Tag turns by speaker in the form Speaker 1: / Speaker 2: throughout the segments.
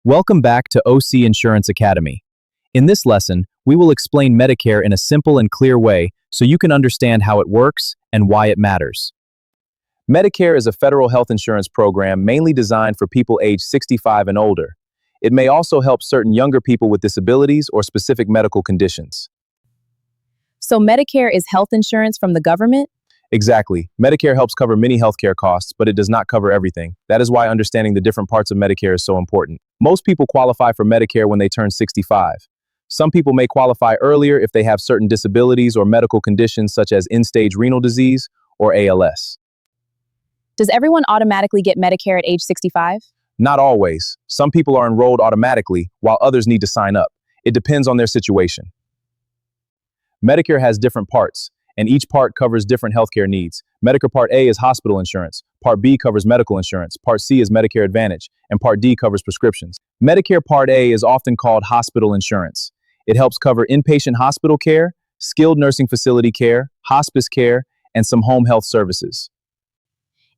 Speaker 1: Welcome back to OC Insurance Academy. In this lesson, we will explain Medicare in a simple and clear way so you can understand how it works and why it matters. Medicare is a federal health insurance program mainly designed for people aged 65 and older. It may also help certain younger people with disabilities or specific medical conditions.
Speaker 2: So Medicare is health insurance from the government?
Speaker 1: Exactly. Medicare helps cover many healthcare costs, but it does not cover everything. That is why understanding the different parts of Medicare is so important. Most people qualify for Medicare when they turn 65. Some people may qualify earlier if they have certain disabilities or medical conditions such as end-stage renal disease or ALS.
Speaker 2: Does everyone automatically get Medicare at age 65?
Speaker 1: Not always. Some people are enrolled automatically, while others need to sign up. It depends on their situation. Medicare has different parts, and each part covers different healthcare needs. Medicare Part A is hospital insurance, Part B covers medical insurance, Part C is Medicare Advantage, and Part D covers prescriptions. Medicare Part A is often called hospital insurance. It helps cover inpatient hospital care, skilled nursing facility care, hospice care, and some home health services.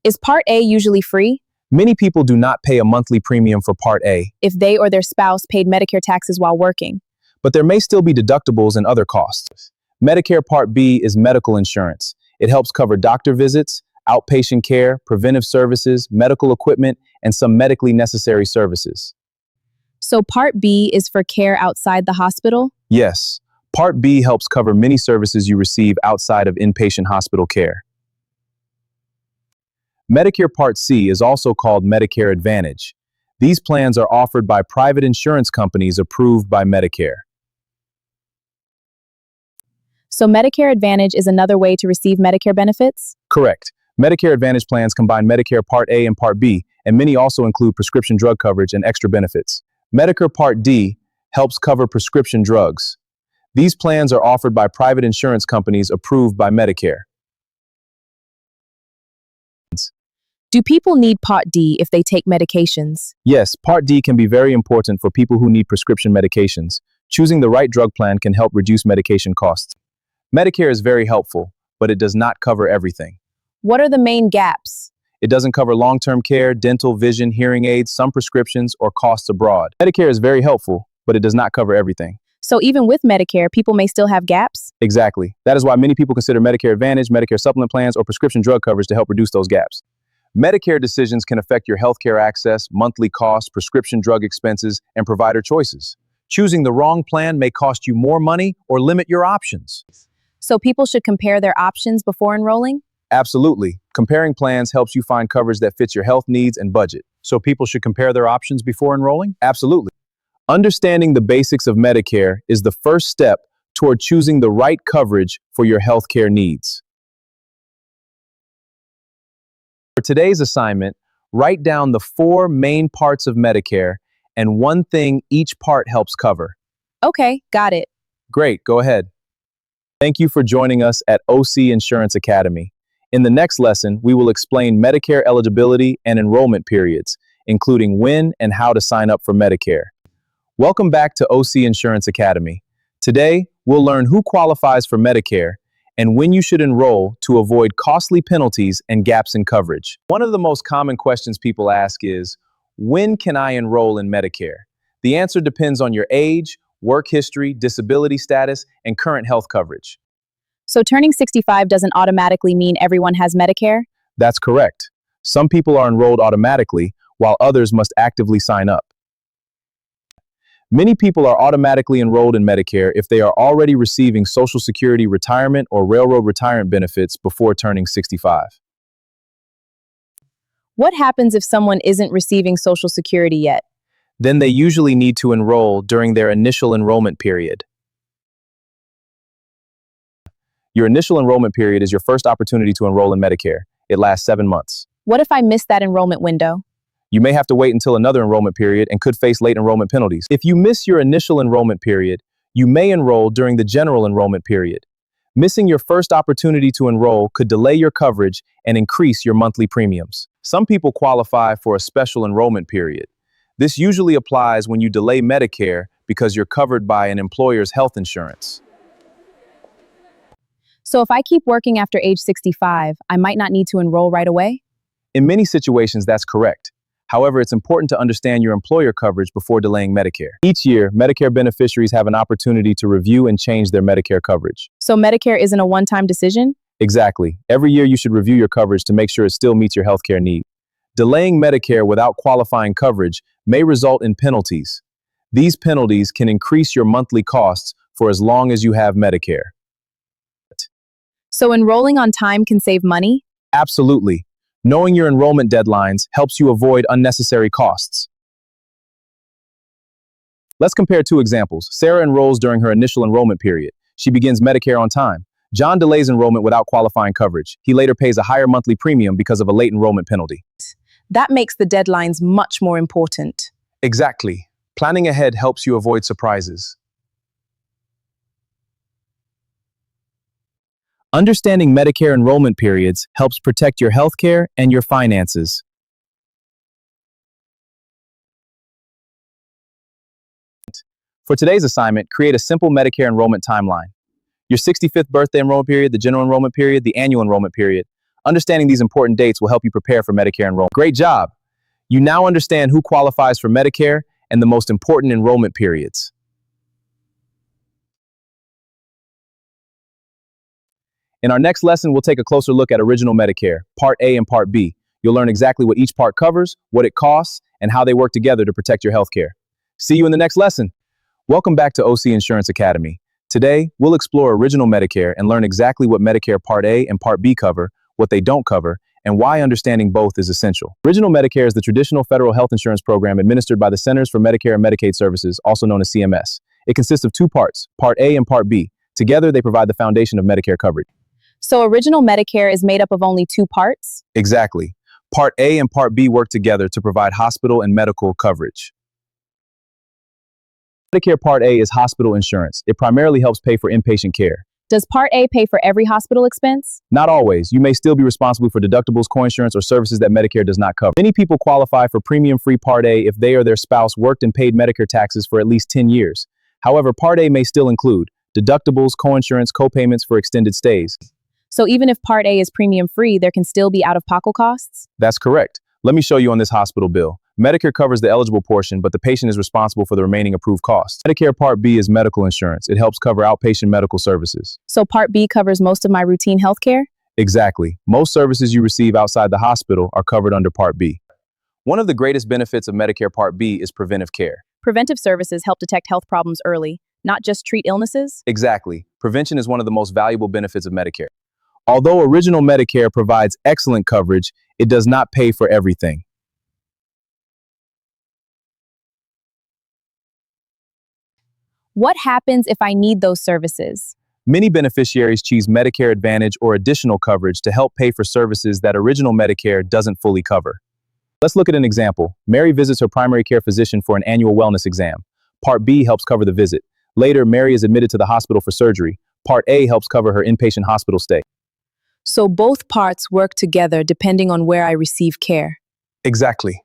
Speaker 2: Is Part A usually free?
Speaker 1: Many people do not pay a monthly premium for Part A,
Speaker 2: If they or their spouse paid Medicare taxes while working?
Speaker 1: but there may still be deductibles and other costs. Medicare Part B is medical insurance. It helps cover doctor visits, outpatient care, preventive services, medical equipment, and some medically necessary services.
Speaker 2: So Part B is for care outside the hospital?
Speaker 1: Yes, Part B helps cover many services you receive outside of inpatient hospital care. Medicare Part C is also called Medicare Advantage. These plans are offered by private insurance companies approved by Medicare.
Speaker 2: So Medicare Advantage is another way to receive Medicare benefits?
Speaker 1: Correct. Medicare Advantage plans combine Medicare Part A and Part B, and many also include prescription drug coverage and extra benefits. Medicare Part D helps cover prescription drugs. These plans are offered by private insurance companies approved by Medicare.
Speaker 2: Do people need Part D if they take medications?
Speaker 1: Yes, Part D can be very important for people who need prescription medications. Choosing the right drug plan can help reduce medication costs. Medicare is very helpful, but it does not cover everything.
Speaker 2: What are the main gaps?
Speaker 1: It doesn't cover long-term care, dental, vision, hearing aids, some prescriptions, or costs abroad. Medicare is very helpful, but it does not cover everything.
Speaker 2: So even with Medicare, people may still have gaps?
Speaker 1: Exactly. That is why many people consider Medicare Advantage, Medicare supplement plans, or prescription drug coverage to help reduce those gaps. Medicare decisions can affect your healthcare access, monthly costs, prescription drug expenses, and provider choices. Choosing the wrong plan may cost you more money or limit your options.
Speaker 2: So people should compare their options before enrolling?
Speaker 1: Absolutely. Comparing plans helps you find coverage that fits your health needs and budget. So people should compare their options before enrolling? Absolutely. Understanding the basics of Medicare is the first step toward choosing the right coverage for your healthcare needs. For today's assignment, write down the 4 main parts of Medicare and one thing each part helps cover.
Speaker 2: Okay, got it.
Speaker 1: Great, go ahead. Thank you for joining us at OC Insurance Academy. In the next lesson, we will explain Medicare eligibility and enrollment periods, including when and how to sign up for Medicare. Welcome back to OC Insurance Academy. Today, we'll learn who qualifies for Medicare and when you should enroll to avoid costly penalties and gaps in coverage. One of the most common questions people ask is, when can I enroll in Medicare? The answer depends on your age, work history, disability status, and current health coverage.
Speaker 2: So turning 65 doesn't automatically mean everyone has Medicare?
Speaker 1: That's correct. Some people are enrolled automatically, while others must actively sign up. Many people are automatically enrolled in Medicare if they are already receiving Social Security retirement or railroad retirement benefits before turning 65.
Speaker 2: What happens if someone isn't receiving Social Security yet?
Speaker 1: Then they usually need to enroll during their initial enrollment period. Your initial enrollment period is your first opportunity to enroll in Medicare. It lasts 7 months.
Speaker 2: What if I miss that enrollment window?
Speaker 1: You may have to wait until another enrollment period and could face late enrollment penalties. If you miss your initial enrollment period, you may enroll during the general enrollment period. Missing your first opportunity to enroll could delay your coverage and increase your monthly premiums. Some people qualify for a special enrollment period. This usually applies when you delay Medicare because you're covered by an employer's health insurance.
Speaker 2: So if I keep working after age 65, I might not need to enroll right away?
Speaker 1: In many situations, that's correct. However, it's important to understand your employer coverage before delaying Medicare. Each year, Medicare beneficiaries have an opportunity to review and change their Medicare coverage.
Speaker 2: So Medicare isn't a one-time decision?
Speaker 1: Exactly. Every year you should review your coverage to make sure it still meets your healthcare need. Delaying Medicare without qualifying coverage may result in penalties. These penalties can increase your monthly costs for as long as you have Medicare.
Speaker 2: So enrolling on time can save money?
Speaker 1: Absolutely. Knowing your enrollment deadlines helps you avoid unnecessary costs. Let's compare two examples. Sarah enrolls during her initial enrollment period. She begins Medicare on time. John delays enrollment without qualifying coverage. He later pays a higher monthly premium because of a late enrollment penalty.
Speaker 2: That makes the deadlines much more important.
Speaker 1: Exactly. Planning ahead helps you avoid surprises. Understanding Medicare enrollment periods helps protect your healthcare and your finances. For today's assignment, create a simple Medicare enrollment timeline. Your 65th birthday enrollment period, the general enrollment period, the annual enrollment period. Understanding these important dates will help you prepare for Medicare enrollment. Great job! You now understand who qualifies for Medicare and the most important enrollment periods. In our next lesson, we'll take a closer look at Original Medicare, Part A and Part B. You'll learn exactly what each part covers, what it costs, and how they work together to protect your healthcare. See you in the next lesson. Welcome back to OC Insurance Academy. Today, we'll explore Original Medicare and learn exactly what Medicare Part A and Part B cover, what they don't cover, and why understanding both is essential. Original Medicare is the traditional federal health insurance program administered by the Centers for Medicare and Medicaid Services, also known as CMS. It consists of two parts, Part A and Part B. Together, they provide the foundation of Medicare coverage.
Speaker 2: So Original Medicare is made up of only two parts?
Speaker 1: Exactly. Part A and Part B work together to provide hospital and medical coverage. Medicare Part A is hospital insurance. It primarily helps pay for inpatient care.
Speaker 2: Does Part A pay for every hospital expense?
Speaker 1: Not always. You may still be responsible for deductibles, coinsurance, or services that Medicare does not cover. Many people qualify for premium-free Part A if they or their spouse worked and paid Medicare taxes for at least 10 years. However, Part A may still include deductibles, coinsurance, copayments for extended stays.
Speaker 2: So even if Part A is premium-free, there can still be out-of-pocket costs?
Speaker 1: That's correct. Let me show you on this hospital bill. Medicare covers the eligible portion, but the patient is responsible for the remaining approved costs. Medicare Part B is medical insurance. It helps cover outpatient medical services.
Speaker 2: So Part B covers most of my routine health care?
Speaker 1: Exactly. Most services you receive outside the hospital are covered under Part B. One of the greatest benefits of Medicare Part B is preventive care.
Speaker 2: Preventive services help detect health problems early, not just treat illnesses?
Speaker 1: Exactly. Prevention is one of the most valuable benefits of Medicare. Although Original Medicare provides excellent coverage, it does not pay for everything.
Speaker 2: What happens if I need those services?
Speaker 1: Many beneficiaries choose Medicare Advantage or additional coverage to help pay for services that Original Medicare doesn't fully cover. Let's look at an example. Mary visits her primary care physician for an annual wellness exam. Part B helps cover the visit. Later, Mary is admitted to the hospital for surgery. Part A helps cover her inpatient hospital stay.
Speaker 2: So both parts work together depending on where I receive care.
Speaker 1: Exactly.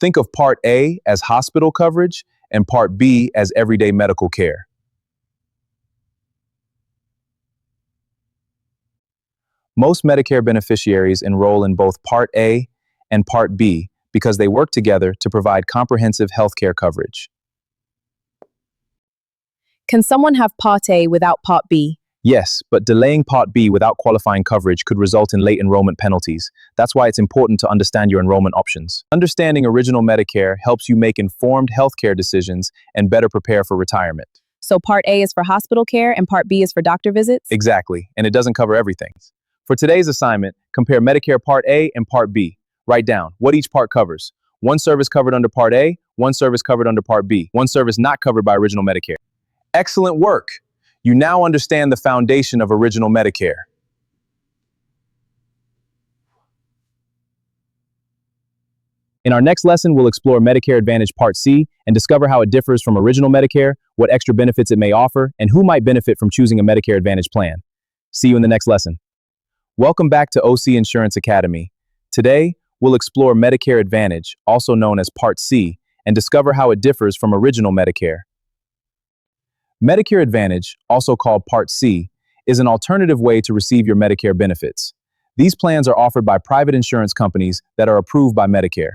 Speaker 1: Think of Part A as hospital coverage and Part B as everyday medical care. Most Medicare beneficiaries enroll in both Part A and Part B because they work together to provide comprehensive healthcare coverage.
Speaker 2: Can someone have Part A without Part B?
Speaker 1: Yes, but delaying Part B without qualifying coverage could result in late enrollment penalties. That's why it's important to understand your enrollment options. Understanding Original Medicare helps you make informed healthcare decisions and better prepare for retirement.
Speaker 2: So Part A is for hospital care and Part B is for doctor visits?
Speaker 1: Exactly, and it doesn't cover everything. For today's assignment, compare Medicare Part A and Part B. Write down what each part covers. One service covered under Part A, one service covered under Part B, one service not covered by Original Medicare. Excellent work! You now understand the foundation of Original Medicare. In our next lesson, we'll explore Medicare Advantage Part C and discover how it differs from Original Medicare, what extra benefits it may offer, and who might benefit from choosing a Medicare Advantage plan. See you in the next lesson. Welcome back to OC Insurance Academy. Today, we'll explore Medicare Advantage, also known as Part C, and discover how it differs from Original Medicare. Medicare Advantage, also called Part C, is an alternative way to receive your Medicare benefits. These plans are offered by private insurance companies that are approved by Medicare.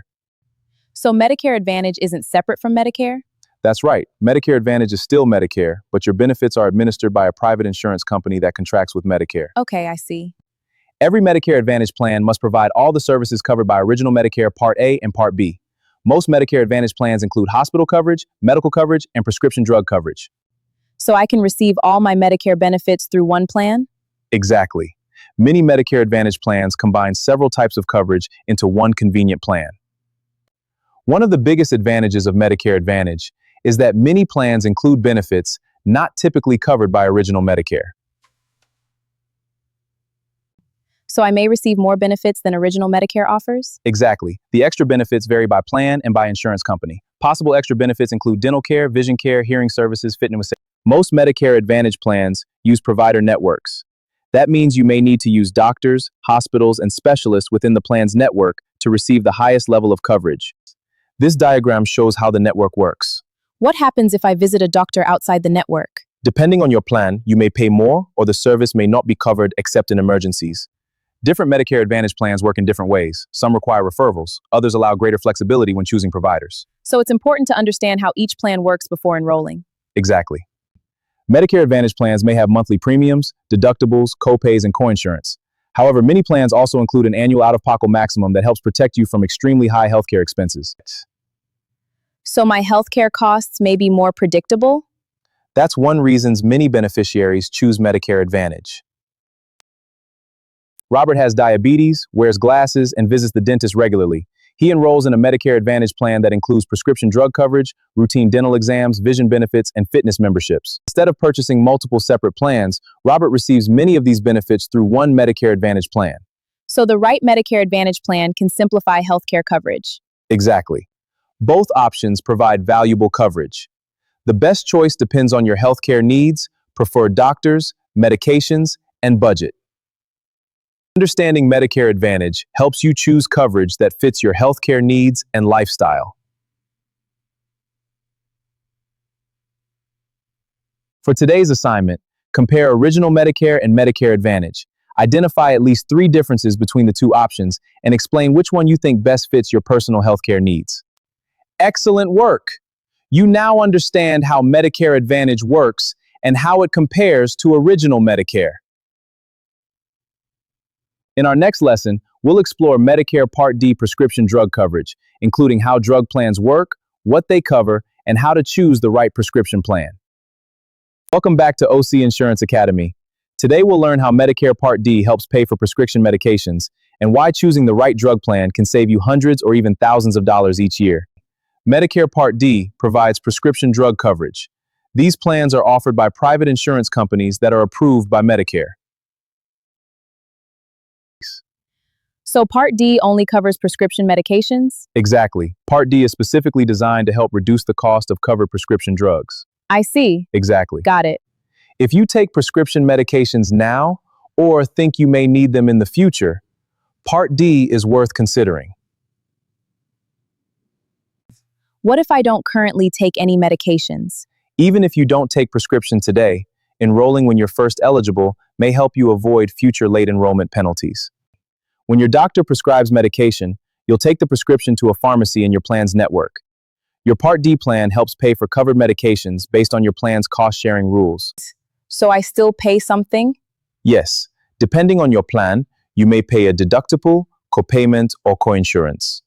Speaker 2: So Medicare Advantage isn't separate from Medicare?
Speaker 1: That's right. Medicare Advantage is still Medicare, but your benefits are administered by a private insurance company that contracts with Medicare.
Speaker 2: Okay, I see.
Speaker 1: Every Medicare Advantage plan must provide all the services covered by Original Medicare Part A and Part B. Most Medicare Advantage plans include hospital coverage, medical coverage, and prescription drug coverage.
Speaker 2: So I can receive all my Medicare benefits through one plan?
Speaker 1: Exactly. Many Medicare Advantage plans combine several types of coverage into one convenient plan. One of the biggest advantages of Medicare Advantage is that many plans include benefits not typically covered by Original Medicare.
Speaker 2: So I may receive more benefits than Original Medicare offers?
Speaker 1: Exactly. The extra benefits vary by plan and by insurance company. Possible extra benefits include dental care, vision care, hearing services, fitness. Most Medicare Advantage plans use provider networks. That means you may need to use doctors, hospitals, and specialists within the plan's network to receive the highest level of coverage. This diagram shows how the network works.
Speaker 2: What happens if I visit a doctor outside the network?
Speaker 1: Depending on your plan, you may pay more or the service may not be covered except in emergencies. Different Medicare Advantage plans work in different ways. Some require referrals, others allow greater flexibility when choosing providers.
Speaker 2: So it's important to understand how each plan works before enrolling.
Speaker 1: Exactly. Medicare Advantage plans may have monthly premiums, deductibles, copays, and coinsurance. However, many plans also include an annual out-of-pocket maximum that helps protect you from extremely high healthcare expenses.
Speaker 2: So my healthcare costs may be more predictable?
Speaker 1: That's one reason many beneficiaries choose Medicare Advantage. Robert has diabetes, wears glasses, and visits the dentist regularly. He enrolls in a Medicare Advantage plan that includes prescription drug coverage, routine dental exams, vision benefits, and fitness memberships. Instead of purchasing multiple separate plans, Robert receives many of these benefits through one Medicare Advantage plan.
Speaker 2: So the right Medicare Advantage plan can simplify healthcare coverage.
Speaker 1: Exactly. Both options provide valuable coverage. The best choice depends on your healthcare needs, preferred doctors, medications, and budget. Understanding Medicare Advantage helps you choose coverage that fits your healthcare needs and lifestyle. For today's assignment, compare Original Medicare and Medicare Advantage. Identify at least 3 differences between the two options and explain which one you think best fits your personal healthcare needs. Excellent work! You now understand how Medicare Advantage works and how it compares to Original Medicare. In our next lesson, we'll explore Medicare Part D prescription drug coverage, including how drug plans work, what they cover, and how to choose the right prescription plan. Welcome back to OC Insurance Academy. Today we'll learn how Medicare Part D helps pay for prescription medications and why choosing the right drug plan can save you hundreds or even thousands of dollars each year. Medicare Part D provides prescription drug coverage. These plans are offered by private insurance companies that are approved by Medicare.
Speaker 2: So Part D only covers prescription medications?
Speaker 1: Exactly. Part D is specifically designed to help reduce the cost of covered prescription drugs.
Speaker 2: I see.
Speaker 1: Exactly.
Speaker 2: Got it.
Speaker 1: If you take prescription medications now or think you may need them in the future, Part D is worth considering.
Speaker 2: What if I don't currently take any medications?
Speaker 1: Even if you don't take prescription today, enrolling when you're first eligible may help you avoid future late enrollment penalties. When your doctor prescribes medication, you'll take the prescription to a pharmacy in your plan's network. Your Part D plan helps pay for covered medications based on your plan's cost-sharing rules.
Speaker 2: So I still pay something?
Speaker 1: Yes, depending on your plan, you may pay a deductible, copayment, or coinsurance.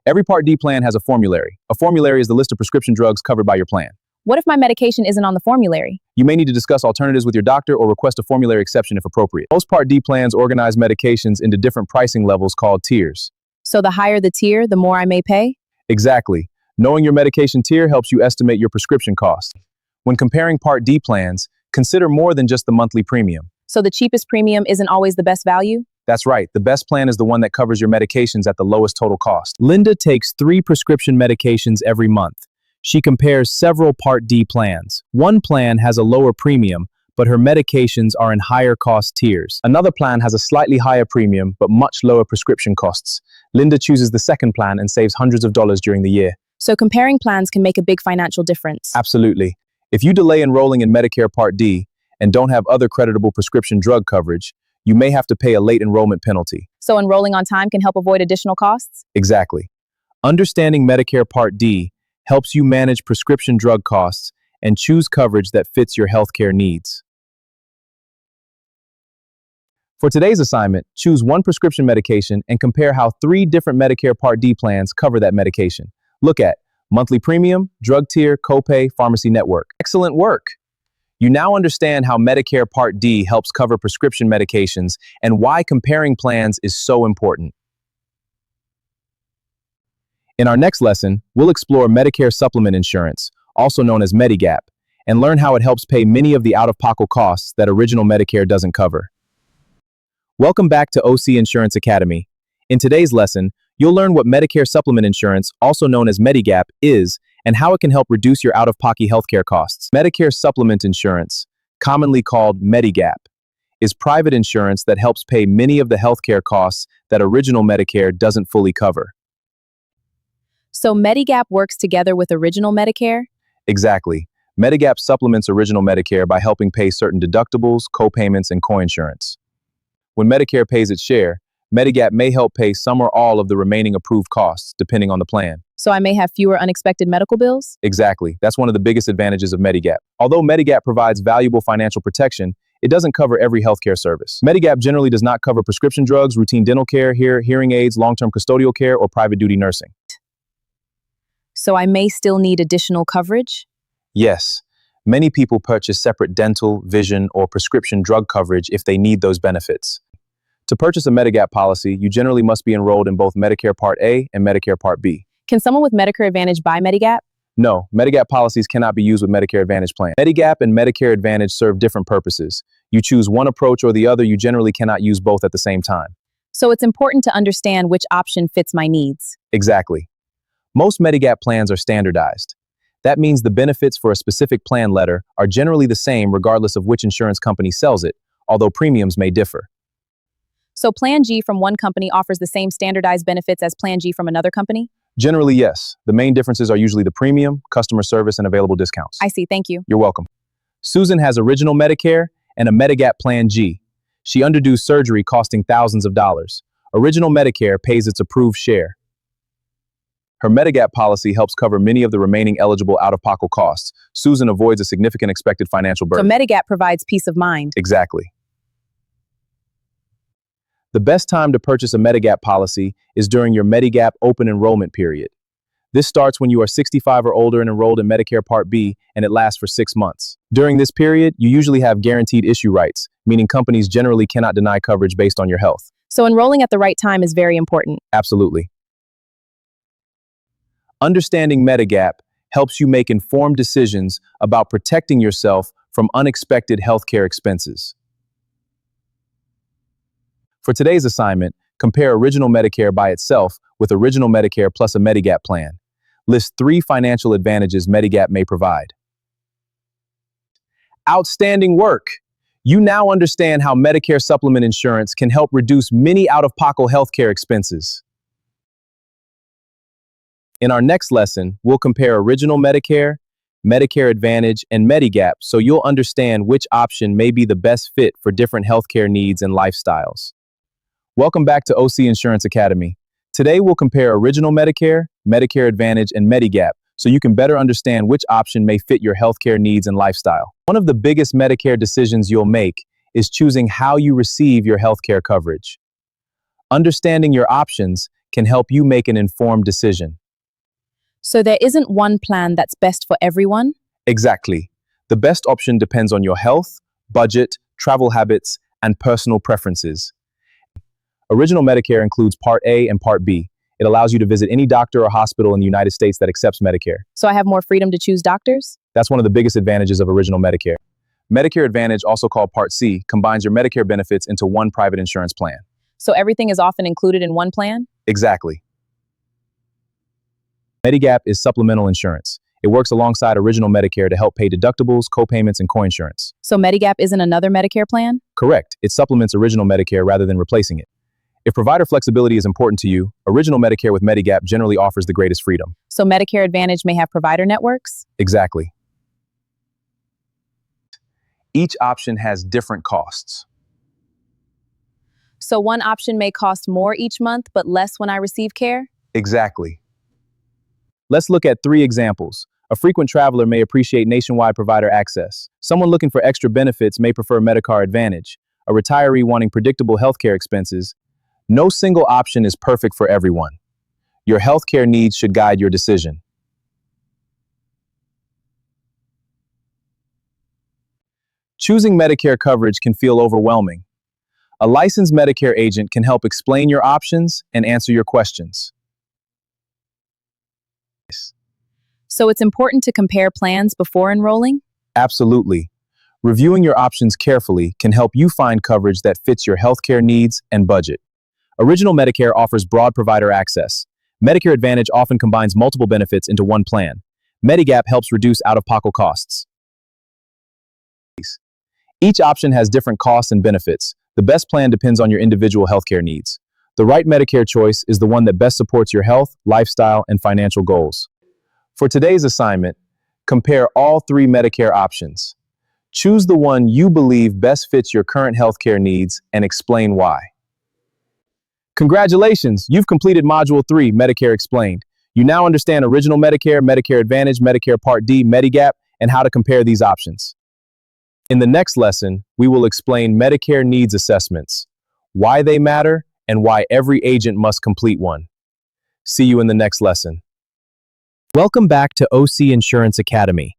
Speaker 1: Every Part D plan has a formulary. A formulary is the list of prescription drugs covered by your plan.
Speaker 2: What if my medication isn't on the formulary?
Speaker 1: You may need to discuss alternatives with your doctor or request a formulary exception if appropriate. Most Part D plans organize medications into different pricing levels called tiers.
Speaker 2: So the higher the tier, the more I may pay?
Speaker 1: Exactly. Knowing your medication tier helps you estimate your prescription cost. When comparing Part D plans, consider more than just the monthly premium.
Speaker 2: So the cheapest premium isn't always the best value?
Speaker 1: That's right. The best plan is the one that covers your medications at the lowest total cost. Linda takes 3 prescription medications every month. She compares several Part D plans. One plan has a lower premium, but her medications are in higher cost tiers. Another plan has a slightly higher premium, but much lower prescription costs. Linda chooses the second plan and saves hundreds of dollars during the year.
Speaker 2: So comparing plans can make a big financial difference.
Speaker 1: Absolutely. If you delay enrolling in Medicare Part D and don't have other creditable prescription drug coverage, you may have to pay a late enrollment penalty.
Speaker 2: So enrolling on time can help avoid additional costs?
Speaker 1: Exactly. Understanding Medicare Part D helps you manage prescription drug costs and choose coverage that fits your healthcare needs. For today's assignment, choose one prescription medication and compare how 3 different Medicare Part D plans cover that medication. Look at monthly premium, drug tier, copay, pharmacy network. Excellent work! You now understand how Medicare Part D helps cover prescription medications and why comparing plans is so important. In our next lesson, we'll explore Medicare supplement insurance, also known as Medigap, and learn how it helps pay many of the out-of-pocket costs that original Medicare doesn't cover. Welcome back to OC Insurance Academy. In today's lesson, you'll learn what Medicare supplement insurance, also known as Medigap, is and how it can help reduce your out-of-pocket healthcare costs. Medicare supplement insurance, commonly called Medigap, is private insurance that helps pay many of the healthcare costs that original Medicare doesn't fully cover.
Speaker 2: So Medigap works together with original Medicare?
Speaker 1: Exactly. Medigap supplements original Medicare by helping pay certain deductibles, co-payments, and coinsurance. When Medicare pays its share, Medigap may help pay some or all of the remaining approved costs, depending on the plan.
Speaker 2: So I may have fewer unexpected medical bills?
Speaker 1: Exactly. That's one of the biggest advantages of Medigap. Although Medigap provides valuable financial protection, it doesn't cover every healthcare service. Medigap generally does not cover prescription drugs, routine dental care, hearing aids, long-term custodial care, or private duty nursing.
Speaker 2: So I may still need additional coverage?
Speaker 1: Yes. Many people purchase separate dental, vision, or prescription drug coverage if they need those benefits. To purchase a Medigap policy, you generally must be enrolled in both Medicare Part A and Medicare Part B.
Speaker 2: Can someone with Medicare Advantage buy Medigap?
Speaker 1: No, Medigap policies cannot be used with Medicare Advantage plans. Medigap and Medicare Advantage serve different purposes. You choose one approach or the other, you generally cannot use both at the same time.
Speaker 2: So it's important to understand which option fits my needs.
Speaker 1: Exactly. Most Medigap plans are standardized. That means the benefits for a specific plan letter are generally the same regardless of which insurance company sells it, although premiums may differ.
Speaker 2: So Plan G from one company offers the same standardized benefits as Plan G from another company?
Speaker 1: Generally, yes. The main differences are usually the premium, customer service, and available discounts.
Speaker 2: I see, thank you.
Speaker 1: You're welcome. Susan has original Medicare and a Medigap Plan G. She undergoes surgery costing thousands of dollars. Original Medicare pays its approved share. Her Medigap policy helps cover many of the remaining eligible out-of-pocket costs. Susan avoids a significant expected financial
Speaker 2: So
Speaker 1: burden.
Speaker 2: Medigap provides peace of mind.
Speaker 1: Exactly. The best time to purchase a Medigap policy is during your Medigap open enrollment period. This starts when you are 65 or older and enrolled in Medicare Part B, and it lasts for 6 months. During this period, you usually have guaranteed issue rights, meaning companies generally cannot deny coverage based on your health.
Speaker 2: So enrolling at the right time is very important.
Speaker 1: Absolutely. Understanding Medigap helps you make informed decisions about protecting yourself from unexpected healthcare expenses. For today's assignment, compare original Medicare by itself with original Medicare plus a Medigap plan. List 3 financial advantages Medigap may provide. Outstanding work! You now understand how Medicare supplement insurance can help reduce many out-of-pocket healthcare expenses. In our next lesson, we'll compare original Medicare, Medicare Advantage, and Medigap so you'll understand which option may be the best fit for different healthcare needs and lifestyles. Welcome back to OC Insurance Academy. Today we'll compare original Medicare, Medicare Advantage, and Medigap so you can better understand which option may fit your healthcare needs and lifestyle. One of the biggest Medicare decisions you'll make is choosing how you receive your healthcare coverage. Understanding your options can help you make an informed decision.
Speaker 2: So there isn't one plan that's best for everyone?
Speaker 1: Exactly. The best option depends on your health, budget, travel habits, and personal preferences. Original Medicare includes Part A and Part B. It allows you to visit any doctor or hospital in the United States that accepts Medicare.
Speaker 2: So I have more freedom to choose doctors?
Speaker 1: That's one of the biggest advantages of original Medicare. Medicare Advantage, also called Part C, combines your Medicare benefits into one private insurance plan.
Speaker 2: So everything is often included in one plan?
Speaker 1: Exactly. Medigap is supplemental insurance. It works alongside original Medicare to help pay deductibles, co-payments, and coinsurance.
Speaker 2: So Medigap isn't another Medicare plan?
Speaker 1: Correct. It supplements original Medicare rather than replacing it. If provider flexibility is important to you, original Medicare with Medigap generally offers the greatest freedom.
Speaker 2: So Medicare Advantage may have provider networks?
Speaker 1: Exactly. Each option has different costs.
Speaker 2: So one option may cost more each month, but less when I receive care?
Speaker 1: Exactly. Let's look at 3 examples. A frequent traveler may appreciate nationwide provider access. Someone looking for extra benefits may prefer Medicare Advantage. A retiree wanting predictable healthcare expenses. No single option is perfect for everyone. Your healthcare needs should guide your decision. Choosing Medicare coverage can feel overwhelming. A licensed Medicare agent can help explain your options and answer your questions.
Speaker 2: So it's important to compare plans before enrolling?
Speaker 1: Absolutely. Reviewing your options carefully can help you find coverage that fits your healthcare needs and budget. Original Medicare offers broad provider access. Medicare Advantage often combines multiple benefits into one plan. Medigap helps reduce out-of-pocket costs. Each option has different costs and benefits. The best plan depends on your individual healthcare needs. The right Medicare choice is the one that best supports your health, lifestyle, and financial goals. For today's assignment, compare all 3 Medicare options. Choose the one you believe best fits your current healthcare needs and explain why. Congratulations, you've completed Module 3, Medicare Explained. You now understand Original Medicare, Medicare Advantage, Medicare Part D, Medigap, and how to compare these options. In the next lesson, we will explain Medicare needs assessments, why they matter, and why every agent must complete one. See you in the next lesson. Welcome back to OC Insurance Academy.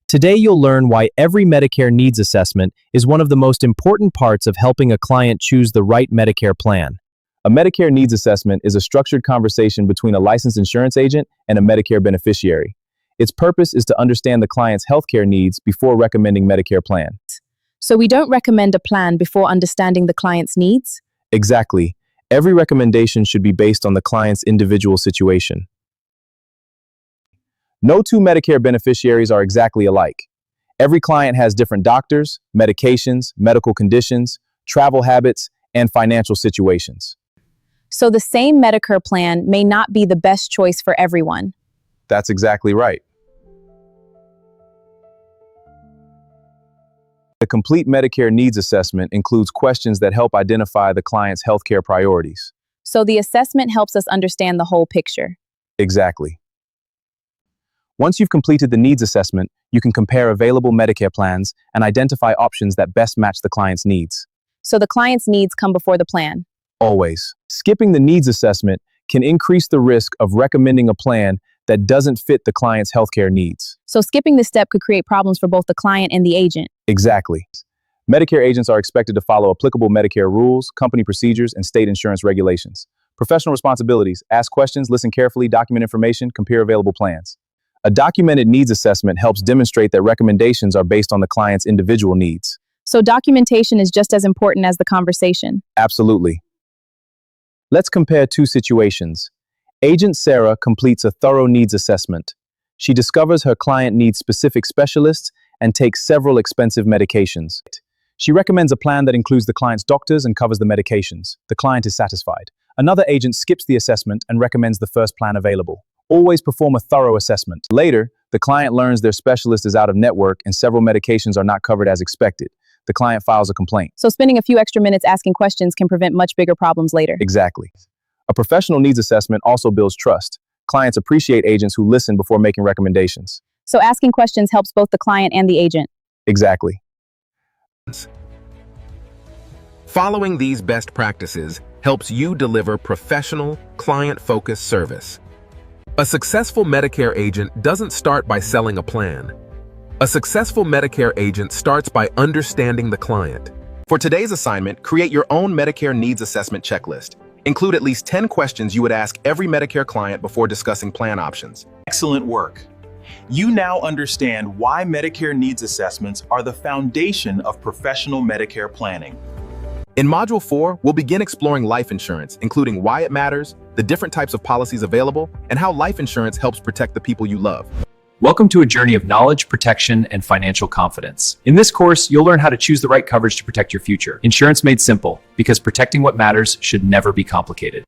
Speaker 1: Today you'll learn why every Medicare needs assessment is one of the most important parts of helping a client choose the right Medicare plan. A Medicare needs assessment is a structured conversation between a licensed insurance agent and a Medicare beneficiary. Its purpose is to understand the client's healthcare needs before recommending Medicare plan.
Speaker 2: So we don't recommend a plan before understanding the client's needs?
Speaker 1: Exactly. Every recommendation should be based on the client's individual situation. No 2 Medicare beneficiaries are exactly alike. Every client has different doctors, medications, medical conditions, travel habits, and financial situations.
Speaker 2: So the same Medicare plan may not be the best choice for everyone.
Speaker 1: That's exactly right. The complete Medicare needs assessment includes questions that help identify the client's healthcare priorities.
Speaker 2: So the assessment helps us understand the whole picture.
Speaker 1: Exactly. Once you've completed the needs assessment, you can compare available Medicare plans and identify options that best match the client's needs.
Speaker 2: So the client's needs come before the plan.
Speaker 1: Always. Skipping the needs assessment can increase the risk of recommending a plan that doesn't fit the client's healthcare needs.
Speaker 2: So skipping this step could create problems for both the client and the agent.
Speaker 1: Exactly. Medicare agents are expected to follow applicable Medicare rules, company procedures, and state insurance regulations. Professional responsibilities: ask questions, listen carefully, document information, compare available plans. A documented needs assessment helps demonstrate that recommendations are based on the client's individual needs.
Speaker 2: So documentation is just as important as the conversation.
Speaker 1: Absolutely. Let's compare 2 situations. Agent Sarah completes a thorough needs assessment. She discovers her client needs specific specialists and takes several expensive medications. She recommends a plan that includes the client's doctors and covers the medications. The client is satisfied. Another agent skips the assessment and recommends the first plan available. Always perform a thorough assessment. Later, the client learns their specialist is out of network and several medications are not covered as expected. The client files a complaint.
Speaker 2: So spending a few extra minutes asking questions can prevent much bigger problems later.
Speaker 1: Exactly. A professional needs assessment also builds trust. Clients appreciate agents who listen before making recommendations.
Speaker 2: So asking questions helps both the client and the agent.
Speaker 1: Exactly.
Speaker 3: Following these best practices helps you deliver professional, client-focused service. A successful Medicare agent doesn't start by selling a plan. A successful Medicare agent starts by understanding the client. For today's assignment, create your own Medicare needs assessment checklist. Include at least 10 questions you would ask every Medicare client before discussing plan options.
Speaker 4: Excellent work. You now understand why Medicare needs assessments are the foundation of professional Medicare planning.
Speaker 3: In Module 4, we'll begin exploring life insurance, including why it matters, the different types of policies available, and how life insurance helps protect the people you love.
Speaker 5: Welcome to a journey of knowledge, protection, and financial confidence. In this course, you'll learn how to choose the right coverage to protect your future. Insurance made simple, because protecting what matters should never be complicated.